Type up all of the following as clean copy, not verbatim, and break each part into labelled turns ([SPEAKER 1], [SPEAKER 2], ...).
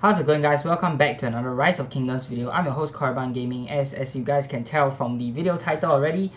[SPEAKER 1] How's it going, guys? Welcome back to another Rise of Kingdoms video. I'm your host Korriban Gaming. As you guys can tell from the video title already,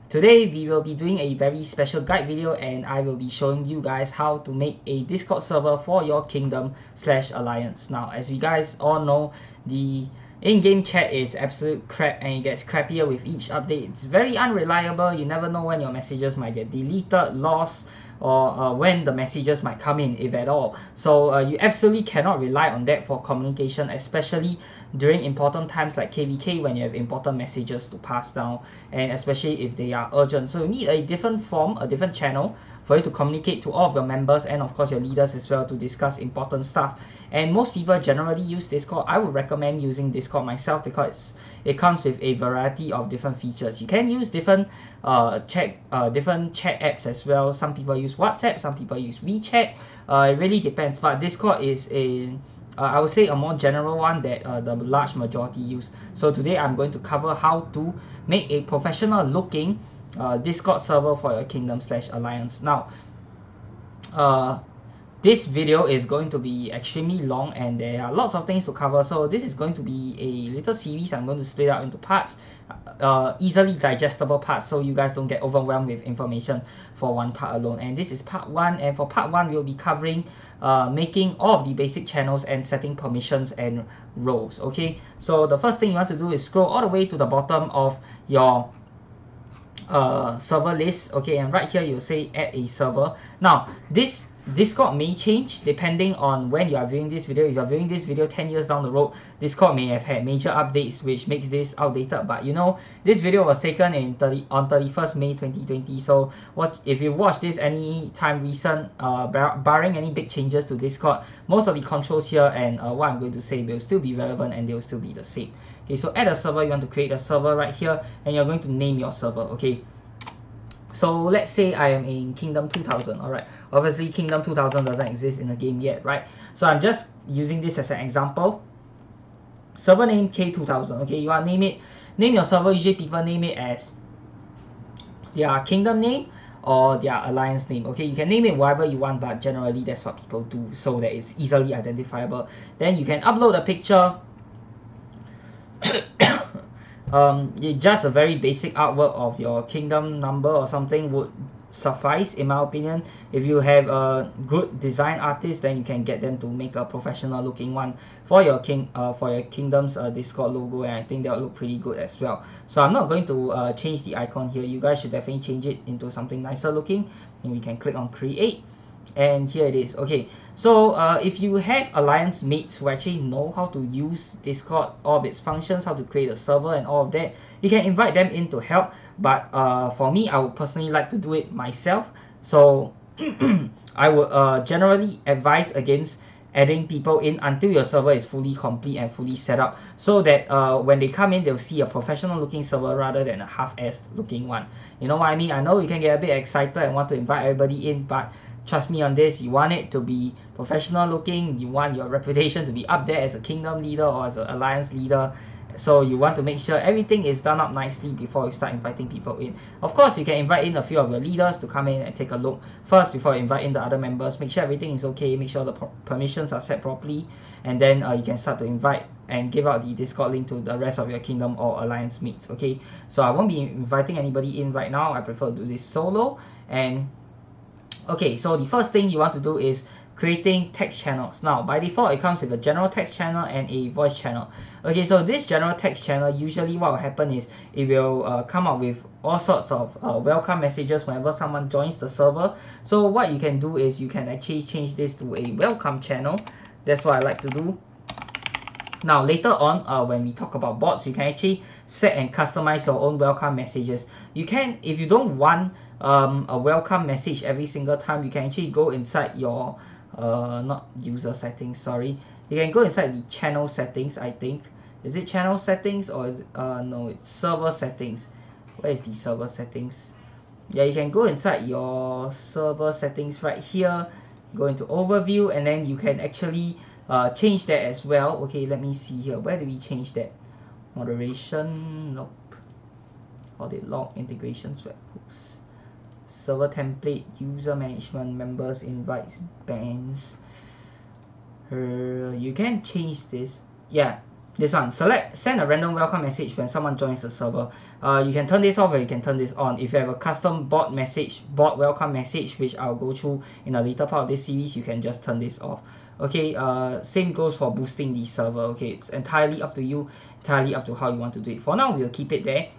[SPEAKER 1] today we will be doing a very special guide video and I will be showing you guys how to make a Discord server for your kingdom/alliance. Now, as you guys all know, the in-game chat is absolute crap and it gets crappier with each update. It's very unreliable. You never know when your messages might get deleted, lost, or when the messages might come in, if at all. So you absolutely cannot rely on that for communication, especially during important times like KVK when you have important messages to pass down, and especially if they are urgent. So you need a different form, a different channel for you to communicate to all of your members and of course your leaders as well to discuss important stuff. And most people generally use Discord. I would recommend using Discord myself because it comes with a variety of different features. You can use different chat apps as well. Some people use WhatsApp, some people use WeChat. It really depends, but Discord is I would say a more general one that the large majority use. So today I'm going to cover how to make a professional looking Discord server for your kingdom/alliance. Now, this video is going to be extremely long and there are lots of things to cover, so this is going to be a little series. I'm going to split up into parts, easily digestible parts, so you guys don't get overwhelmed with information for one part alone. And this is part 1, and for part 1 we'll be covering making all of the basic channels and setting permissions and roles. Okay, so the first thing you want to do is scroll all the way to the bottom of your server list. Okay, and right here you'll say add a server. Now this Discord may change depending on when you are viewing this video. If you are viewing this video 10 years down the road, Discord may have had major updates which makes this outdated, but you know, this video was taken on 31st May 2020, so if you watch this any time recent, barring any big changes to Discord, most of the controls here and what I'm going to say will still be relevant and they will still be the same. Okay, so add a server. You want to create a server right here and you're going to name your server. Okay, so let's say I am in Kingdom 2000. Alright, obviously Kingdom 2000 doesn't exist in the game yet, right? So I'm just using this as an example. Server name K2000. Okay, you want to name your server. Usually people name it as their kingdom name or their alliance name. Okay, you can name it whatever you want, but generally that's what people do so that it's easily identifiable. Then you can upload a picture. Just a very basic artwork of your kingdom number or something would suffice, in my opinion. If you have a good design artist, then you can get them to make a professional looking one for your kingdom's Discord logo, and I think that will look pretty good as well. So I'm not going to change the icon here. You guys should definitely change it into something nicer looking, and we can click on create. And here it is. Okay, so if you have alliance mates who actually know how to use Discord, all of its functions, how to create a server and all of that, you can invite them in to help. But for me, I would personally like to do it myself. So I would generally advise against adding people in until your server is fully complete and fully set up, so that when they come in, they'll see a professional looking server rather than a half-assed looking one. You know what I mean? I know you can get a bit excited and want to invite everybody in, but trust me on this, you want it to be professional looking. You want your reputation to be up there as a kingdom leader or as an alliance leader. So you want to make sure everything is done up nicely before you start inviting people in. Of course, you can invite in a few of your leaders to come in and take a look first before you invite in the other members. Make sure everything is okay, make sure the permissions are set properly, and then you can start to invite and give out the Discord link to the rest of your kingdom or alliance mates. Okay, so I won't be inviting anybody in right now. I prefer to do this solo. And okay, so the first thing you want to do is creating text channels. Now, by default, it comes with a general text channel and a voice channel. Okay, so this general text channel, usually what will happen is it will come up with all sorts of welcome messages whenever someone joins the server. So what you can do is you can actually change this to a welcome channel. That's what I like to do. Now later on, when we talk about bots, you can actually set and customize your own welcome messages. You can, if you don't want a welcome message every single time, you can actually go inside your not user settings, sorry, you can go inside the channel settings. I think, is it channel settings or is it, no, it's server settings. Where is the server settings? Yeah, you can go inside your server settings right here, go into overview, and then you can actually change that as well. Okay, let me see here, where do we change that? Moderation, nope. Audit log, integrations, webhooks, server template, user management, members, invites, bans, you can change this. Yeah, this one. Send a random welcome message when someone joins the server. You can turn this off or you can turn this on. If you have a custom bot welcome message, which I'll go through in a later part of this series, you can just turn this off. Okay, same goes for boosting the server. Okay, it's entirely up to you, entirely up to how you want to do it. For now, we'll keep it there.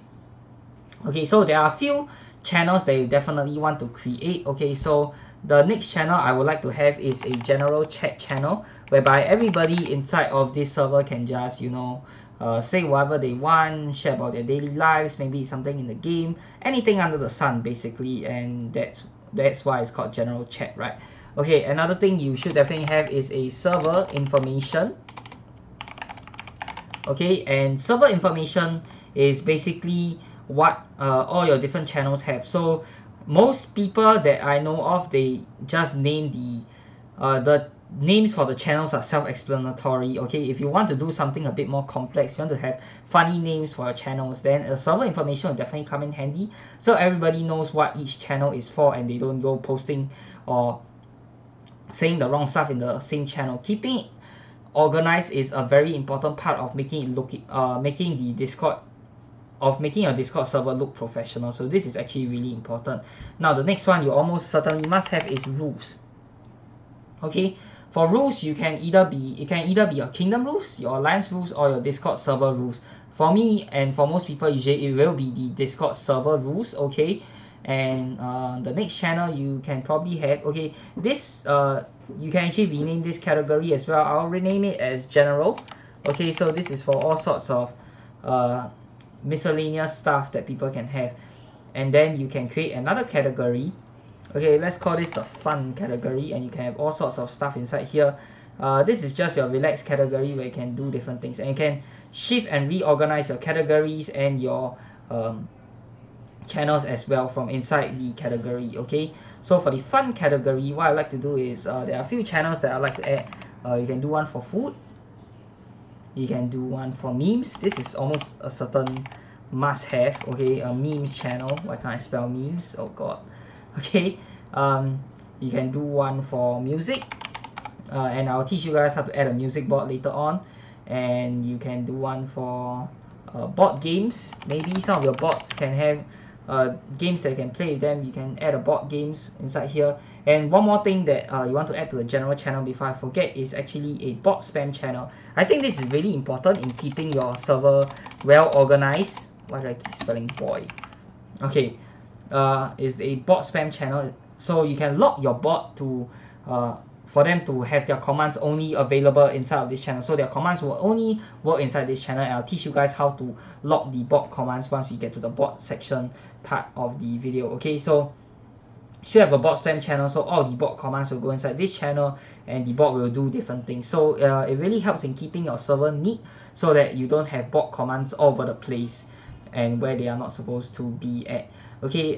[SPEAKER 1] Okay, so there are a few channels that you definitely want to create. Okay, so the next channel I would like to have is a general chat channel, whereby everybody inside of this server can just, you know, say whatever they want, share about their daily lives, maybe something in the game, anything under the sun basically, and that's why it's called general chat, right? Okay, another thing you should definitely have is a server information. Okay, and server information is basically what all your different channels have. So most people that I know of, they just name the names for the channels are self-explanatory. Okay, if you want to do something a bit more complex, you want to have funny names for your channels, then a server information will definitely come in handy, so everybody knows what each channel is for and they don't go posting or saying the wrong stuff in the same channel. Keeping it organized is a very important part of making it making your Discord server look professional. So this is actually really important. Now the next one you almost certainly must have is rules. Okay, for rules, it can either be your kingdom rules, your alliance rules, or your Discord server rules. For me and for most people, usually it will be the Discord server rules. Okay, and the next channel you can probably have, okay, this you can actually rename this category as well. I'll rename it as general. Okay, so this is for all sorts of miscellaneous stuff that people can have, and then you can create another category. Okay, let's call this the fun category, and you can have all sorts of stuff inside here. This is just your relaxed category where you can do different things, and you can shift and reorganize your categories and your channels as well from inside the category. Okay, so for the fun category, what I like to do is there are a few channels that I like to add. You can do one for food, you can do one for memes. This is almost a certain must have. Okay, a memes channel. Why can't I spell memes? Oh god. Okay, you can do one for music, and I'll teach you guys how to add a music board later on. And you can do one for board games. Maybe some of your bots can have games that you can play with them. You can add a board games inside here. And one more thing that you want to add to the general channel before I forget is actually a bot spam channel. I think this is really important in keeping your server well organized. Why do I keep spelling boy? Okay, is a bot spam channel, so you can lock your bot to for them to have their commands only available inside of this channel. So their commands will only work inside this channel, and I'll teach you guys how to lock the bot commands once we get to the bot section part of the video. Okay, so should have a bot spam channel, so all the bot commands will go inside this channel and the bot will do different things. So it really helps in keeping your server neat so that you don't have bot commands all over the place and where they are not supposed to be at. Okay,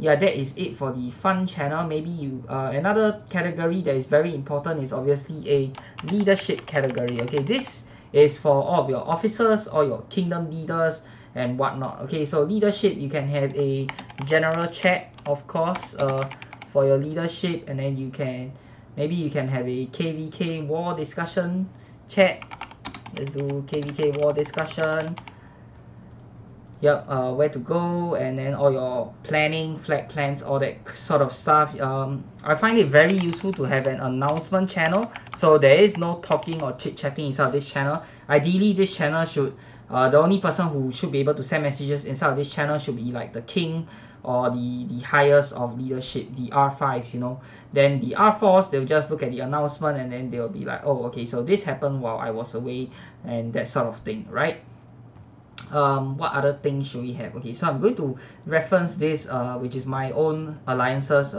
[SPEAKER 1] yeah, that is it for the fun channel. Maybe you another category that is very important is obviously a leadership category. Okay, this is for all of your officers, all your kingdom leaders and whatnot. Okay, so leadership, you can have a general chat, of course, for your leadership, and then you can have a KVK war discussion chat. Let's do KVK war discussion. Yep, where to go, and then all your planning, flag plans, all that sort of stuff. I find it very useful to have an announcement channel, so there is no talking or chit-chatting inside this channel. Ideally, this channel should, the only person who should be able to send messages inside of this channel should be like the king or the highest of leadership, the R5s, you know. Then the R4s, they'll just look at the announcement and then they'll be like, oh, okay, so this happened while I was away, and that sort of thing, right? What other things should we have? Okay, so I'm going to reference this, which is my own alliances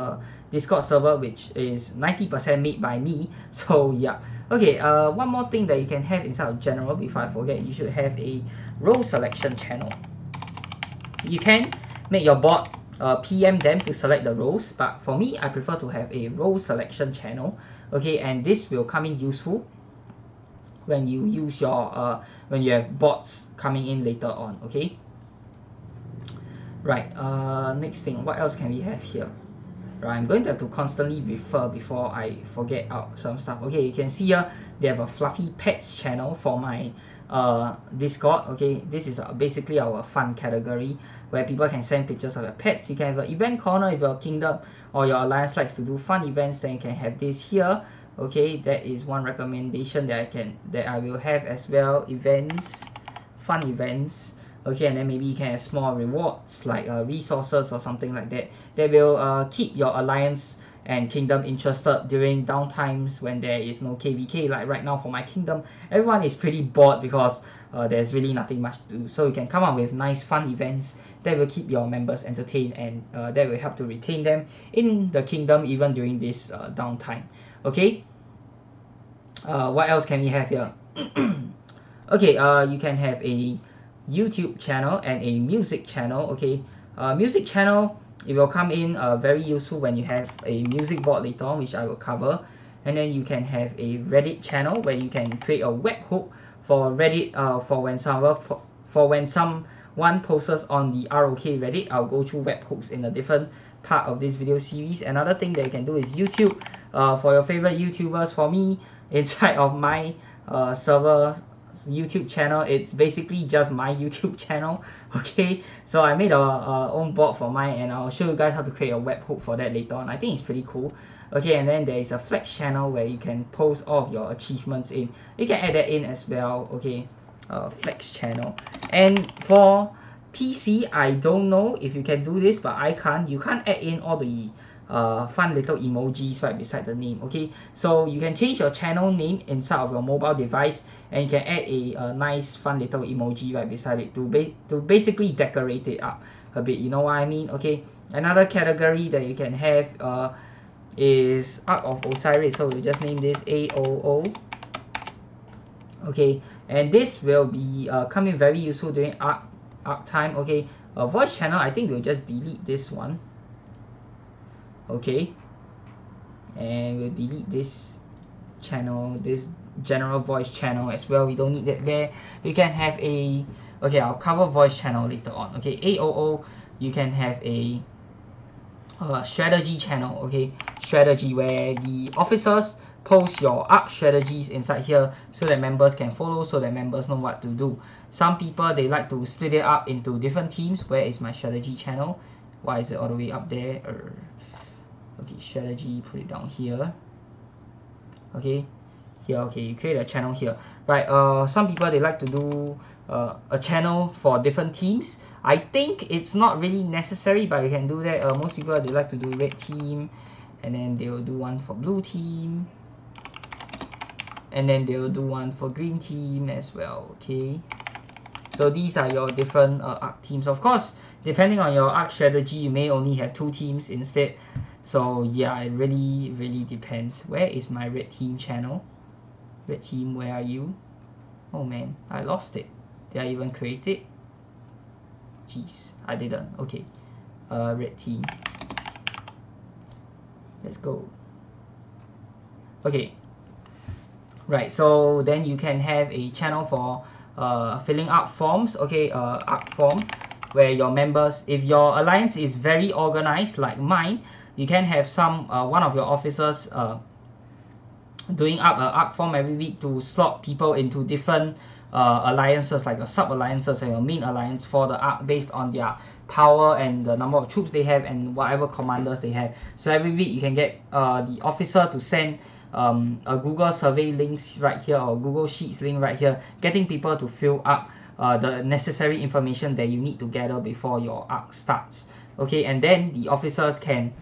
[SPEAKER 1] Discord server, which is 90% made by me. So yeah. Okay, one more thing that you can have inside of general, before I forget, you should have a role selection channel. You can make your bot PM them to select the roles, but for me, I prefer to have a role selection channel. Okay, and this will come in useful when you use your when you have bots coming in later on. Okay, right, next thing, what else can we have here? Right, I'm going to have to constantly refer before I forget out some stuff. Okay, you can see here they have a fluffy pets channel for my Discord. Okay, this is basically our fun category where people can send pictures of their pets. You can have an event corner if your kingdom or your alliance likes to do fun events, then you can have this here. Okay, that is one recommendation that I will have as well. Events, fun events. Okay, and then maybe you can have small rewards like resources or something like that that will keep your alliance and kingdom interested during downtimes when there is no KVK. Like right now for my kingdom, everyone is pretty bored because there's really nothing much to do. So you can come up with nice fun events that will keep your members entertained, and that will help to retain them in the kingdom even during this downtime. Okay, what else can we have here? Okay, you can have a YouTube channel and a music channel. Okay, music channel, it will come in very useful when you have a music board later on, which I will cover. And then you can have a Reddit channel where you can create a webhook for Reddit for when someone posts on the ROK Reddit. I'll go through webhooks in a different part of this video series. Another thing that you can do is YouTube for your favorite YouTubers. For me, inside of my server YouTube channel, it's basically just my YouTube channel. Okay, so I made a own bot for mine, and I'll show you guys how to create a webhook for that later on. I think it's pretty cool. Okay, and then there is a flex channel where you can post all of your achievements in. You can add that in as well. Okay, flex channel. And for PC, I don't know if you can do this, but I can't. You can't add in all the fun little emojis right beside the name. Okay, so you can change your channel name inside of your mobile device, and you can add a nice fun little emoji right beside it to basically decorate it up a bit, you know what I mean? Okay, another category that you can have is Ark of Osiris, so we just name this AOO. Okay, and this will be coming very useful during Ark time. Okay, voice channel, I think we'll just delete this one. Okay, and we'll delete this channel, this general voice channel as well. We don't need that there. We can have a, okay, I'll cover voice channel later on. Okay, AOO, you can have a strategy channel. Okay, strategy where the officers post your Ark strategies inside here so that members can follow, so that members know what to do. Some people, they like to split it up into different teams. Where is my strategy channel? Why is it all the way up there? Okay, strategy, put it down here. Okay, here. Okay, you create a channel here. Right, some people, they like to do a channel for different teams. I think it's not really necessary, but you can do that. Most people, they like to do red team, and then they will do one for blue team, and then they will do one for green team as well. Okay, so these are your different Ark teams. Of course, depending on your Ark strategy, you may only have 2 teams instead. So yeah, it really depends. Where is my red team channel? Red team, where are you? Oh man, I lost it. Did I even create it? Jeez, I didn't. Okay, red team. Let's go. Okay, right, so then you can have a channel for filling out forms. Okay, Ark form, where your members, if your alliance is very organized like mine, you can have some one of your officers doing up an Ark form every week to slot people into different alliances, like your sub alliances and your main alliance for the Ark based on their power and the number of troops they have and whatever commanders they have. So every week you can get the officer to send a Google survey links right here, or Google Sheets link right here, getting people to fill up the necessary information that you need to gather before your Ark starts. Okay, and then the officers can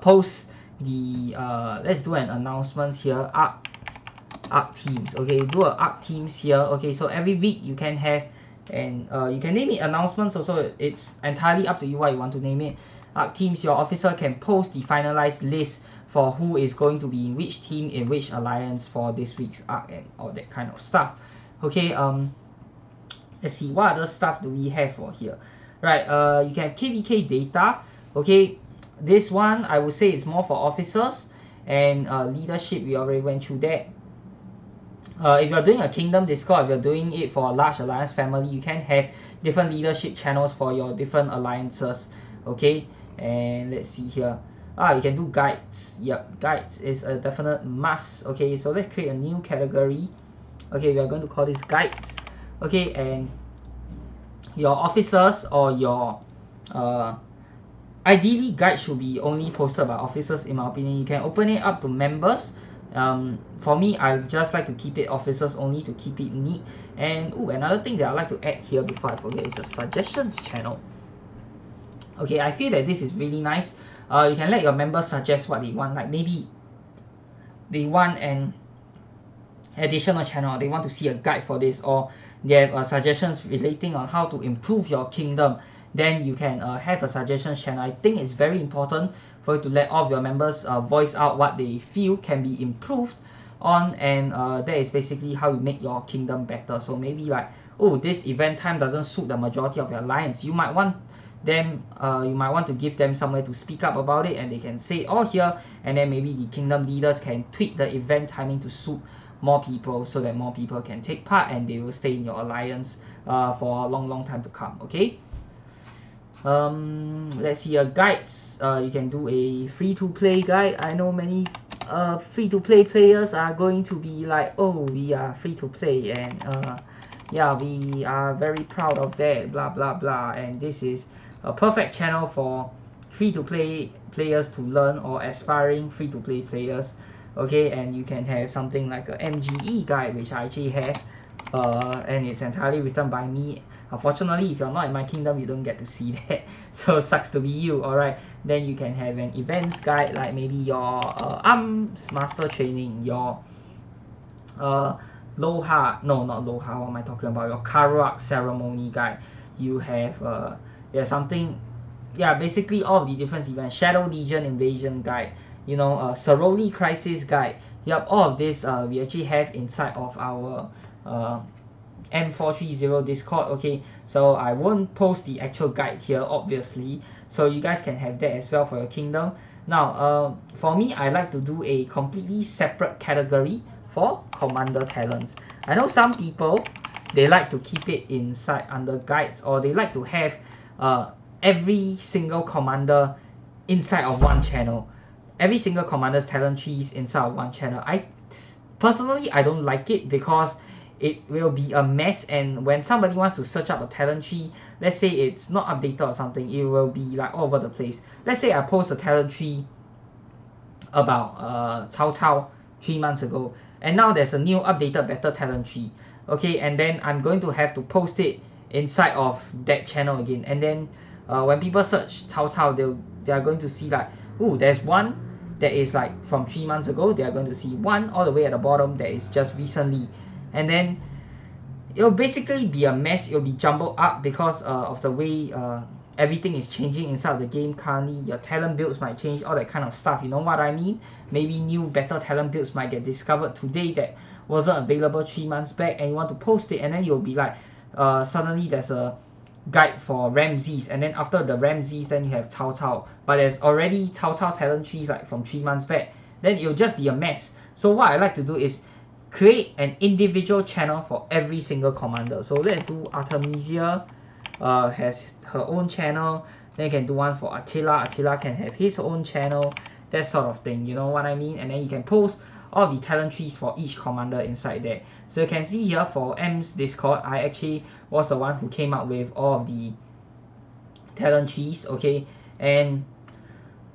[SPEAKER 1] post the let's do an announcement here, Ark teams. Okay, do a Ark teams here. Okay, so every week you can have, and you can name it announcements also. It's entirely up to you what you want to name it. Ark teams, your officer can post the finalized list for who is going to be in which team, in which alliance for this week's Ark and all that kind of stuff. Okay, let's see, what other stuff do we have for here? Right, you can have KVK data. Okay, this one I would say it's more for officers, and leadership, we already went through that. If you're doing a kingdom Discord, if you're doing it for a large alliance family, you can have different leadership channels for your different alliances. Okay, And let's see here. You can do guides. Yep, guides is a definite must. Okay, so let's create a new category. Okay, we are going to call this guides. Okay, and your officers or your ideally guides should be only posted by officers, in my opinion. You can open it up to members. For me, I just like to keep it officers only to keep it neat. And another thing that I like to add here before I forget is a suggestions channel. Okay, I feel that this is really nice. You can let your members suggest what they want, like maybe they want an additional channel, they want to see a guide for this, or they have suggestions relating on how to improve your kingdom. Then you can have a suggestions channel. I think it's very important for you to let all of your members voice out what they feel can be improved on, and that is basically how you make your kingdom better. So maybe like, this event time doesn't suit the majority of your alliance, you might want them you might want to give them somewhere to speak up about it, and they can say all here, and then maybe the kingdom leaders can tweak the event timing to suit more people, so that more people can take part and they will stay in your alliance for a long time to come. Okay, let's see, guides. You can do a free-to-play guide. I know many free-to-play players are going to be like, we are free-to-play, and yeah, we are very proud of that, blah blah blah, and this is a perfect channel for free-to-play players to learn, or aspiring free-to-play players. Okay, and you can have something like a MGE guide, which I actually have, and it's entirely written by me. Unfortunately, if you're not in my kingdom, you don't get to see that, so sucks to be you. Alright, then you can have an events guide, like maybe your arms master training, your Loha, no, not Loha, what am I talking about, your Karuak ceremony guide. You have something, basically all of the different events, Shadow Legion invasion guide, Saroli crisis guide. Yep, all of this we actually have inside of our M430 Discord. Okay, so I won't post the actual guide here, obviously, so you guys can have that as well for your kingdom. Now for me, I like to do a completely separate category for commander talents. I know some people, they like to keep it inside under guides, or they like to have every single commander inside of one channel. Every single commander's talent trees inside of one channel. I don't like it, because it will be a mess, and when somebody wants to search up a talent tree, let's say it's not updated or something, it will be like all over the place. Let's say I post a talent tree about Cao Cao 3 months ago, and now there's a new updated better talent tree. Okay, and then I'm going to have to post it inside of that channel again, and then when people search Cao Cao, they are going to see like, there's one that is like from 3 months ago. They are going to see one all the way at the bottom that is just recently, and then it'll basically be a mess. It'll be jumbled up because of the way everything is changing inside of the game currently. Your talent builds might change, all that kind of stuff, you know what I mean? Maybe new better talent builds might get discovered today that wasn't available 3 months back, and you want to post it, and then you'll be like, suddenly there's a guide for Ramses, and then after the Ramses, then you have Cao Cao, but there's already Cao Cao talent trees like from 3 months back. Then it'll just be a mess. So what I like to do is create an individual channel for every single commander. So let's do Artemisia, has her own channel. Then you can do one for Attila. Attila can have his own channel, that sort of thing, you know what I mean? And then you can post all the talent trees for each commander inside there. So you can see here for M's Discord, I actually was the one who came up with all of the talent trees. Okay, and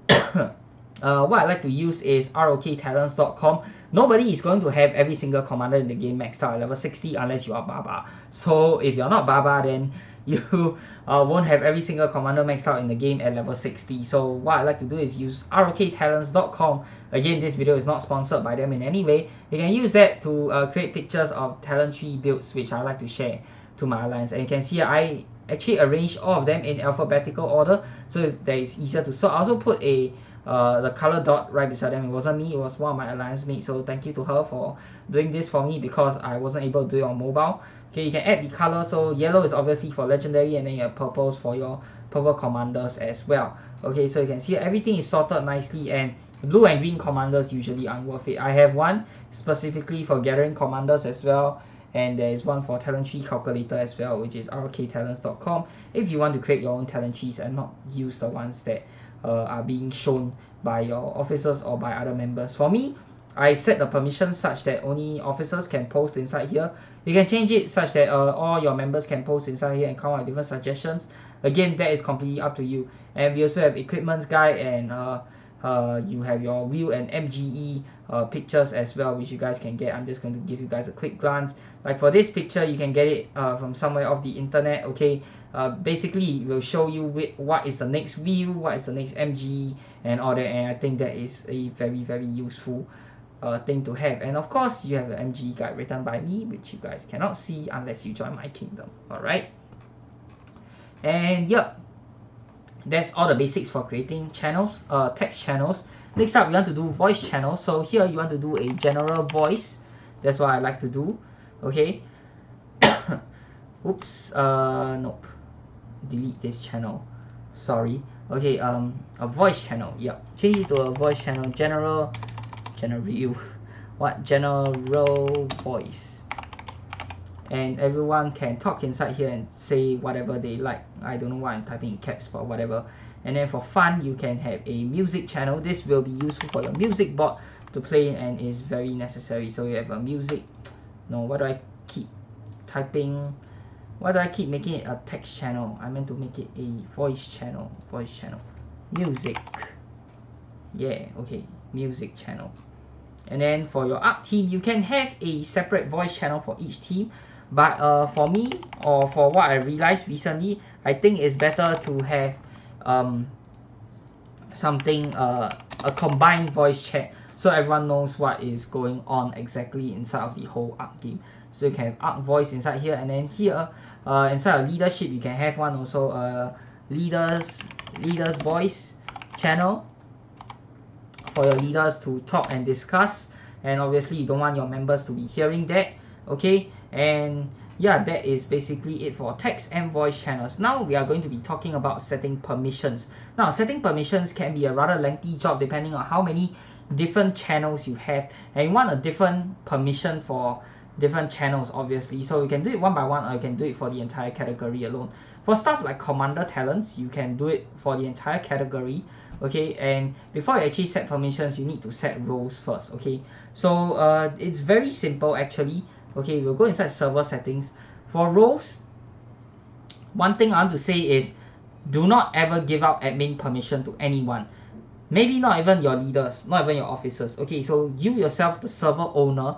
[SPEAKER 1] what I like to use is roktalents.com. Nobody is going to have every single commander in the game maxed out at level 60 unless you are Baba. So if you're not Baba, then you won't have every single commander maxed out in the game at level 60. So what I like to do is use roktalents.com. Again, this video is not sponsored by them in any way. You can use that to create pictures of talent tree builds, which I like to share to my alliance. And you can see I actually arranged all of them in alphabetical order, so that it's easier to sort. I also put a the color dot right beside them. It wasn't me, it was one of my alliance mates, so thank you to her for doing this for me, because I wasn't able to do it on mobile. Okay, you can add the color, so yellow is obviously for legendary, and then you have purples for your purple commanders as well. Okay, so you can see everything is sorted nicely, and blue and green commanders usually aren't worth it. I have one specifically for gathering commanders as well, and there is one for talent tree calculator as well, which is roktalents.com, if you want to create your own talent trees and not use the ones that are being shown by your officers or by other members. For me, I set the permissions such that only officers can post inside here. You can change it such that all your members can post inside here and come out with different suggestions. Again, that is completely up to you. And we also have equipment guide, and you have your wheel and MGE pictures as well, which you guys can get. I'm just going to give you guys a quick glance. Like for this picture, you can get it from somewhere off the internet. Okay, basically it will show you what is the next wheel, what is the next MGE, and all that. And I think that is a very useful thing to have. And of course, you have an MGE guide written by me, which you guys cannot see unless you join my kingdom. All right. And yep, that's all the basics for creating channels, text channels. Next up, we want to do voice channels. So here you want to do a general voice. That's what I like to do. Okay. Oops. Nope. Delete this channel. Sorry. Okay. A voice channel. Yep. Change it to a voice channel. General view. What? General voice. And everyone can talk inside here and say whatever they like. I don't know why I'm typing in caps, but whatever. And then for fun, you can have a music channel. This will be useful for your music board to play and is very necessary. So you have a music. No, why do I keep typing? Why do I keep making it a text channel? I meant to make it a voice channel. Voice channel. Music. Yeah, okay. Music channel. And then for your art team, you can have a separate voice channel for each team. But for me, or for what I realized recently, I think it's better to have something, a combined voice chat, so everyone knows what is going on exactly inside of the whole ARC game. So you can have ARC voice inside here, and then here, inside of leadership, you can have one also, leaders voice channel for your leaders to talk and discuss. And obviously you don't want your members to be hearing that. Okay, and yeah, that is basically it for text and voice channels. Now we are going to be talking about setting permissions. Now setting permissions can be a rather lengthy job depending on how many different channels you have, and you want a different permission for different channels obviously. So you can do it one by one, or you can do it for the entire category alone. For stuff like commander talents, you can do it for the entire category. Okay, and before you actually set permissions, you need to set roles first. Okay, so it's very simple actually. Okay, we'll go inside server settings. For roles, one thing I want to say is do not ever give out admin permission to anyone. Maybe not even your leaders, not even your officers. Okay, so you yourself, the server owner,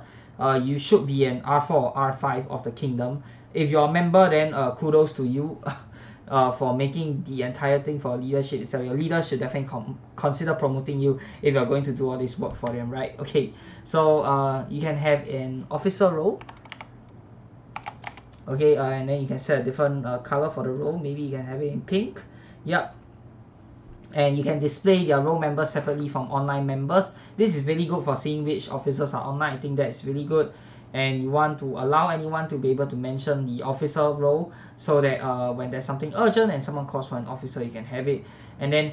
[SPEAKER 1] you should be an R4 or R5 of the kingdom. If you're a member, then kudos to you for making the entire thing for leadership itself. Your leader should definitely consider promoting you if you're going to do all this work for them, right? Okay, so you can have an officer role. Okay, and then you can set a different color for the role. Maybe you can have it in pink. Yep. And you can display their role members separately from online members. This is really good for seeing which officers are online. I think that's really good. And you want to allow anyone to be able to mention the officer role, so that when there's something urgent and someone calls for an officer, you can have it. And then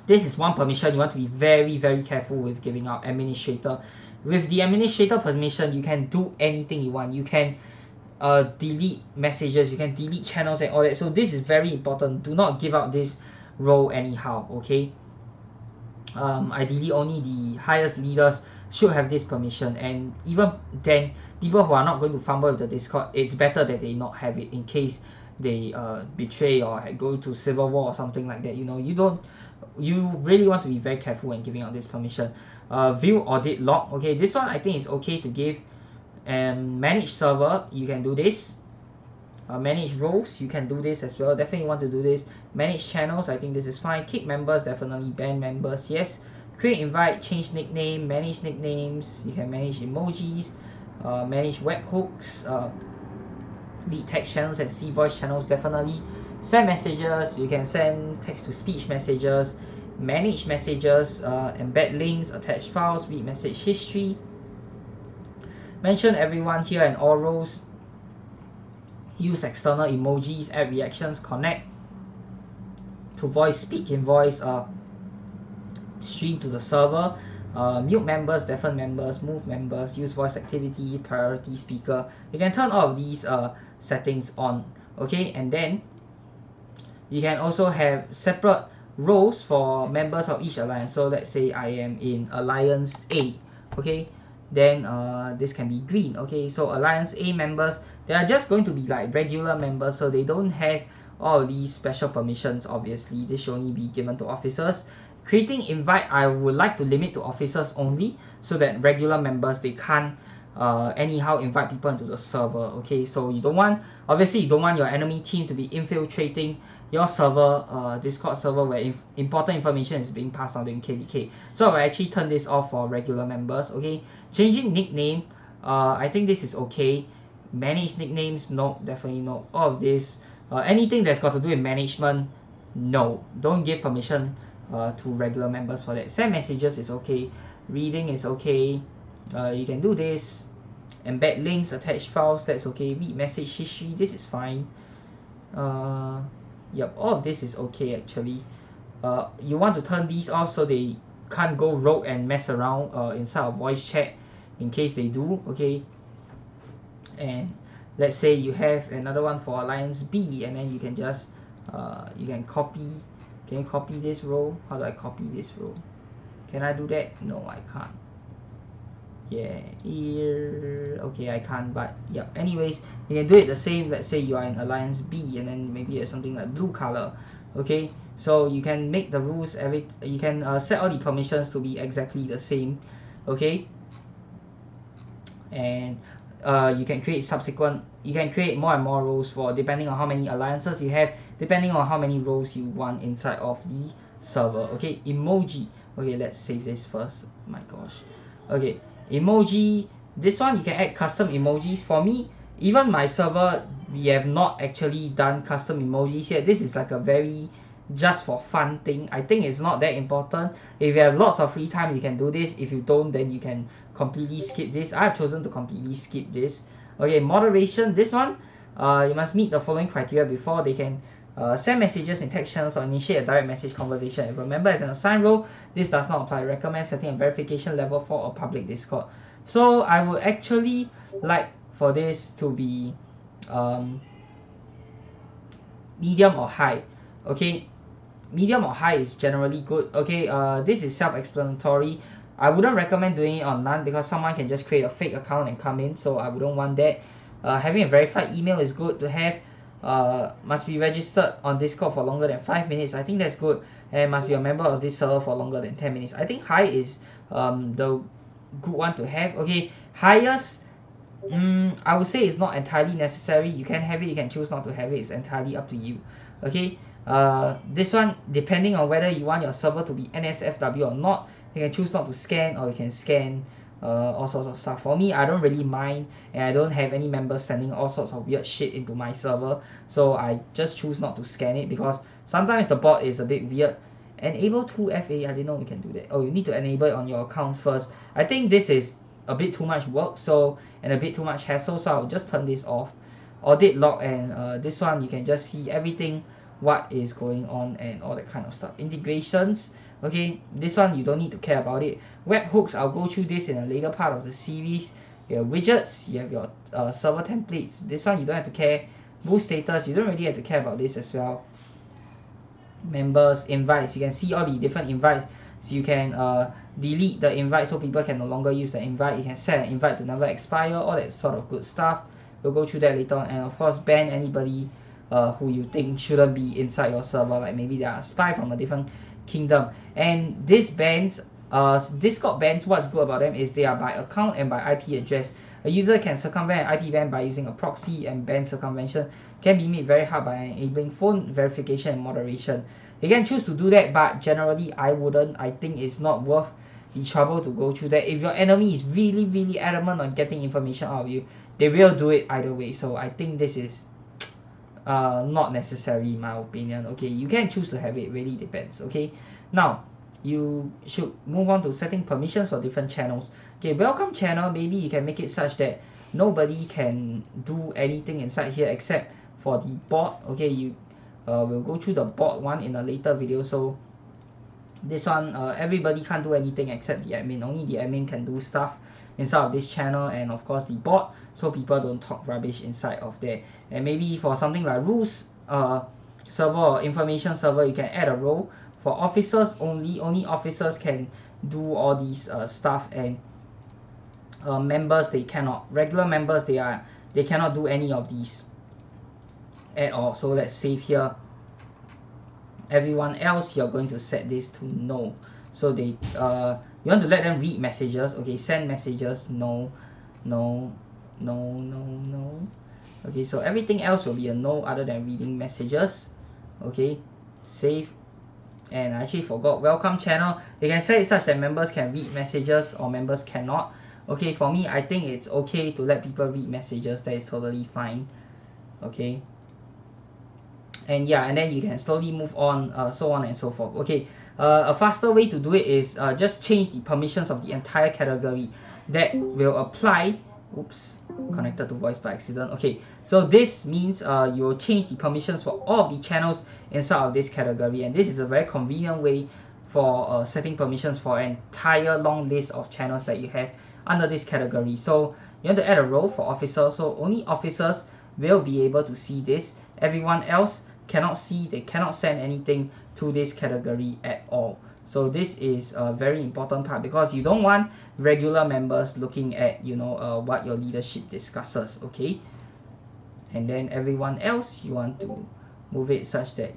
[SPEAKER 1] this is one permission you want to be very careful with giving out: administrator. With the administrator permission, you can do anything you want. You can delete messages, you can delete channels and all that. So this is very important. Do not give out this role anyhow. Okay, ideally only the highest leaders should have this permission, and even then, people who are not going to fumble with the Discord, it's better that they not have it in case they betray or go to civil war or something like that. You know, you really want to be very careful when giving out this permission. View audit log. Okay, this one I think is okay to give. And manage server, you can do this. Manage roles, you can do this as well. Definitely want to do this. Manage channels, I think this is fine. Kick members, definitely. Ban members, yes. Create invite, change nickname, manage nicknames. You can manage emojis, manage webhooks, read text channels and see voice channels, definitely. Send messages, you can send text to speech messages, manage messages, embed links, attach files, read message history. Mention everyone here and all roles. Use external emojis, add reactions, connect to voice, speak in voice, stream to the server, mute members, deafen members, move members, use voice activity, priority speaker. You can turn all of these settings on. Okay, and then you can also have separate roles for members of each alliance. So let's say I am in Alliance A, okay, then this can be green. Okay, so Alliance A members, they are just going to be like regular members, so they don't have all these special permissions. Obviously, this should only be given to officers. Creating invite, I would like to limit to officers only, so that regular members, they can't anyhow invite people into the server. Okay, so you don't want, obviously you don't want your enemy team to be infiltrating your server, Discord server, where important information is being passed on in KVK. So I will actually turn this off for regular members. Okay, changing nickname, I think this is okay. Manage nicknames, no, definitely no. All of this, anything that's got to do with management, no, don't give permission to regular members for that. Send messages is okay, reading is okay, you can do this. Embed links, attach files, that's okay. Read message history, this is fine. Yep, all of this is okay actually. You want to turn these off so they can't go rogue and mess around inside of voice chat, in case they do. Okay, and let's say you have another one for Alliance B, and then you can just you can copy. Can you copy this row? How do I copy this row? Can I do that? No, I can't. Yeah, here, okay, I can't, but yeah, anyways, you can do it the same. Let's say you are in Alliance B, and then maybe it's something like blue color. Okay, so you can make the rules, you can set all the permissions to be exactly the same. Okay, and you can create more and more roles for, depending on how many alliances you have, depending on how many roles you want inside of the server. Okay, emoji. Okay, let's save this first. Oh my gosh. Okay, emoji, this one you can add custom emojis. For me, even my server, we have not actually done custom emojis yet. This is like a very just for fun thing. I think it's not that important. If you have lots of free time, you can do this. If you don't, then you can completely skip this. I have chosen to completely skip this. Okay, moderation, this one, you must meet the following criteria before they can send messages in text channels or initiate a direct message conversation. If a member is an assigned role, this does not apply. Recommend setting a verification level for a public Discord. So I would actually like for this to be medium or high. Okay, medium or high is generally good. Okay, this is self-explanatory. I wouldn't recommend doing it on none, because someone can just create a fake account and come in, so I wouldn't want that. Having a verified email is good to have. Must be registered on Discord for longer than 5 minutes. I think that's good. And must be a member of this server for longer than 10 minutes. I think high is the good one to have. Okay, highest, I would say it's not entirely necessary. You can have it, you can choose not to have it. It's entirely up to you. Okay, this one, depending on whether you want your server to be NSFW or not, you can choose not to scan, or you can scan all sorts of stuff. For me, I don't really mind, and I don't have any members sending all sorts of weird shit into my server, so I just choose not to scan it, because sometimes the bot is a bit weird. Enable 2FA, I didn't know you can do that. Oh, you need to enable it on your account first. I think this is a bit too much work, and a bit too much hassle, so I'll just turn this off. Audit log, and this one you can just see everything, what is going on and all that kind of stuff. Integrations, okay, this one you don't need to care about it. Webhooks, I'll go through this in a later part of the series. Your widgets, you have your server templates. This one you don't have to care. Boost status, you don't really have to care about this as well. Members, invites, you can see all the different invites. So you can delete the invite so people can no longer use the invite. You can set an invite to never expire, all that sort of good stuff. We'll go through that later on. And of course, ban anybody who you think shouldn't be inside your server, like maybe they are a spy from a different kingdom. And these bans, Discord bans, what's good about them is they are by account and by IP address. A user can circumvent an IP ban by using a proxy, and ban circumvention can be made very hard by enabling phone verification and moderation. You can choose to do that, but generally I wouldn't. I think it's not worth the trouble to go through that. If your enemy is really, really adamant on getting information out of you, they will do it either way. So I think this is not necessary in my opinion. Okay, you can choose to have it, really depends. Okay, now you should move on to setting permissions for different channels. Okay, welcome channel, maybe you can make it such that nobody can do anything inside here except for the bot. Okay, you we'll go through the bot one in a later video. So this one, everybody can't do anything except the admin. Only the admin can do stuff inside of this channel, and of course the bot, so people don't talk rubbish inside of there. And maybe for something like rules server or information server, you can add a role for officers only. Only officers can do all these stuff, and members, they cannot. Regular members, they cannot do any of these at all. So let's save here. Everyone else, you're going to set this to no. So they you want to let them read messages. Okay, send messages, no, no, no, no, no. Okay, so everything else will be a no other than reading messages. Okay, save. And I actually forgot, welcome channel, you can set it such that members can read messages or members cannot. Okay, for me, I think it's okay to let people read messages. That is totally fine. Okay, and yeah, and then you can slowly move on, so on and so forth. Okay, a faster way to do it is just change the permissions of the entire category. That will apply. Oops, connected to voice by accident. Okay, so this means you will change the permissions for all of the channels inside of this category, and this is a very convenient way for setting permissions for an entire long list of channels that you have under this category. So you want to add a role for officers, so only officers will be able to see this. Everyone else cannot see, they cannot send anything to this category at all. So this is a very important part, because you don't want regular members looking at, you know, what your leadership discusses. Okay, and then everyone else, you want to move it such that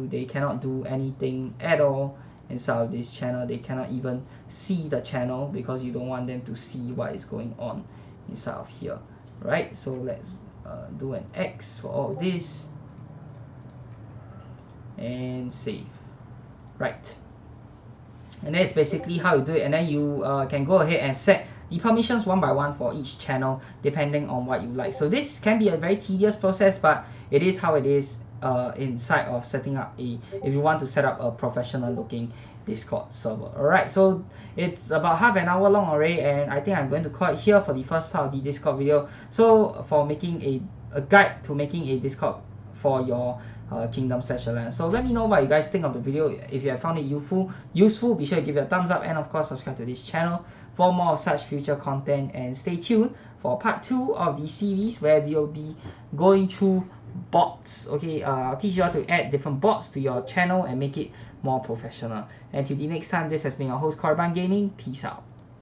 [SPEAKER 1] they cannot do anything at all inside of this channel. They cannot even see the channel, because you don't want them to see what is going on inside of here, right? So let's do an X for all of this and save. Right, and that's basically how you do it. And then you can go ahead and set the permissions one by one for each channel depending on what you like. So this can be a very tedious process, but it is how it is inside of setting up if you want to set up a professional looking Discord server. Alright, so it's about half an hour long already, and I think I'm going to call it here for the first part of the Discord video. So for making a guide to making a Discord for your Kingdom/Alliance. So let me know what you guys think of the video. If you have found it useful, be sure to give it a thumbs up, and of course subscribe to this channel for more of such future content, and stay tuned for part 2 of the series where we'll be going through bots. Okay, I'll teach you how to add different bots to your channel and make it more professional. Until the next time, this has been your host Korriban Gaming. Peace out.